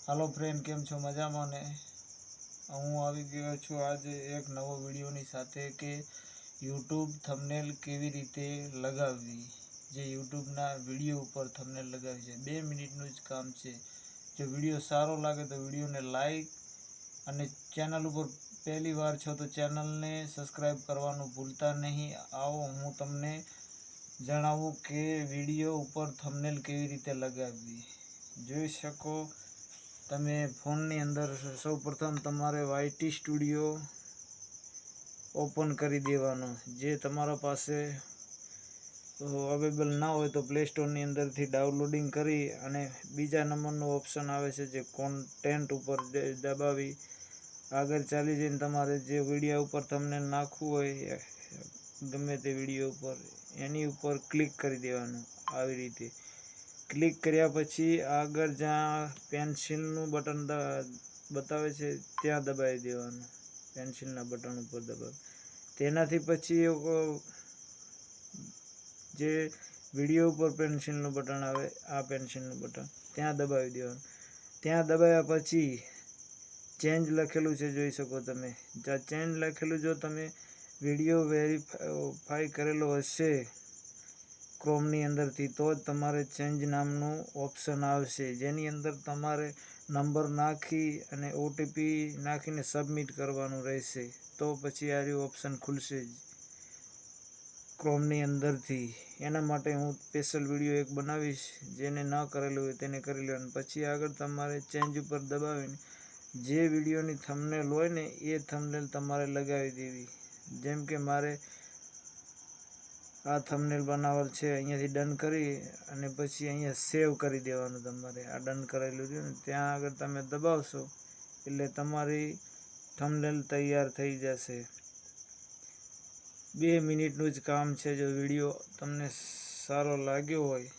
Hello friend, केम छो मजामां ने? हूँ આવી ગયો છું આજે એક નવો વિડીયોની સાથે કે યુટ્યુબ થંબનેલ કેવી રીતે લગાવવી। જે યુટ્યુબના વિડીયો ઉપર થંબનેલ લગાવી છે 2 મિનિટનું જ કામ છે। જો વિડીયો સારો લાગે તો વિડીયોને લાઈક અને ચેનલ ઉપર પહેલી વાર છો તો ચેનલને સબસ્ક્રાઈબ કરવાનું ભૂલતા નહીં। આવો હું તમને જણાવું કે વિડીયો ઉપર થંબનેલ કેવી રીતે લગાવવી। જોઈ શકો તમે ફોનની અંદર સૌપ્રથમ તમારે YT સ્ટુડિયો ઓપન કરી દેવાનો। જે તમારા પાસે અવેલેબલ ના હોય તો પ્લે સ્ટોરની અંદરથી ડાઉનલોડિંગ કરી અને બીજા નંબરનો ઓપ્શન આવે છે જે કોન્ટેન્ટ ઉપર દબાવી આગળ ચાલી જઈને તમારે જે વિડીયો ઉપર તમને નાખવું હોય ગમે તે વિડીયો ઉપર એની ઉપર ક્લિક કરી દેવાનું। આવી રીતે ક્લિક કર્યા પછી આગળ જ્યાં પેન્સિલનું બટન બતાવે છે ત્યાં દબાવી દેવાનું। પેન્સિલના બટન ઉપર દબાવ તેનાથી પછી જે વિડીયો ઉપર પેન્સિલનું બટન આવે આ પેન્સિલનું બટન ત્યાં દબાવી દેવાનું। ત્યાં દબાવ્યા પછી ચેન્જ લખેલું છે જોઈ શકો તમે। જ્યાં ચેન્જ લખેલું જો તમે વિડીયો વેરીફાઈ કરેલો હશે ક્રોમની અંદરથી તો જ તમારે ચેન્જ નામનું ઓપ્શન આવશે જેની અંદર તમારે નંબર નાખી અને OTP નાખીને સબમિટ કરવાનું રહેશે તો પછી આ ઓપ્શન ખુલશે ક્રોમની અંદરથી। એના માટે હું સ્પેશિયલ વિડીયો એક બનાવીશ જેને ન કરેલું હોય તેને કરી લેવાનું। પછી આગળ તમારે ચેન્જ ઉપર દબાવીને જે વિડીયોની થંબનેલ હોય ને એ થંબનેલ તમારે લગાવી દેવી। જેમ કે મારે આ થંબનેલ બનાવેલ છે અહીંયાથી ડન કરી અને પછી અહીંયા સેવ કરી દેવાનું। તમારે આ ડન કરેલું છે ને ત્યાં આગળ તમે દબાવશો એટલે તમારી થંબનેલ તૈયાર થઈ જશે। 2 મિનિટનું જ કામ છે। જો વિડીયો તમને સારો લાગ્યો હોય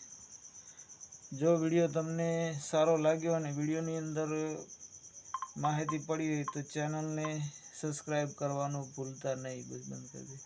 અને વિડીયોની અંદર માહિતી પડી હોય તો ચેનલને સબસ્ક્રાઈબ કરવાનું ભૂલતા નહીં। બસ બંધ કરી દે।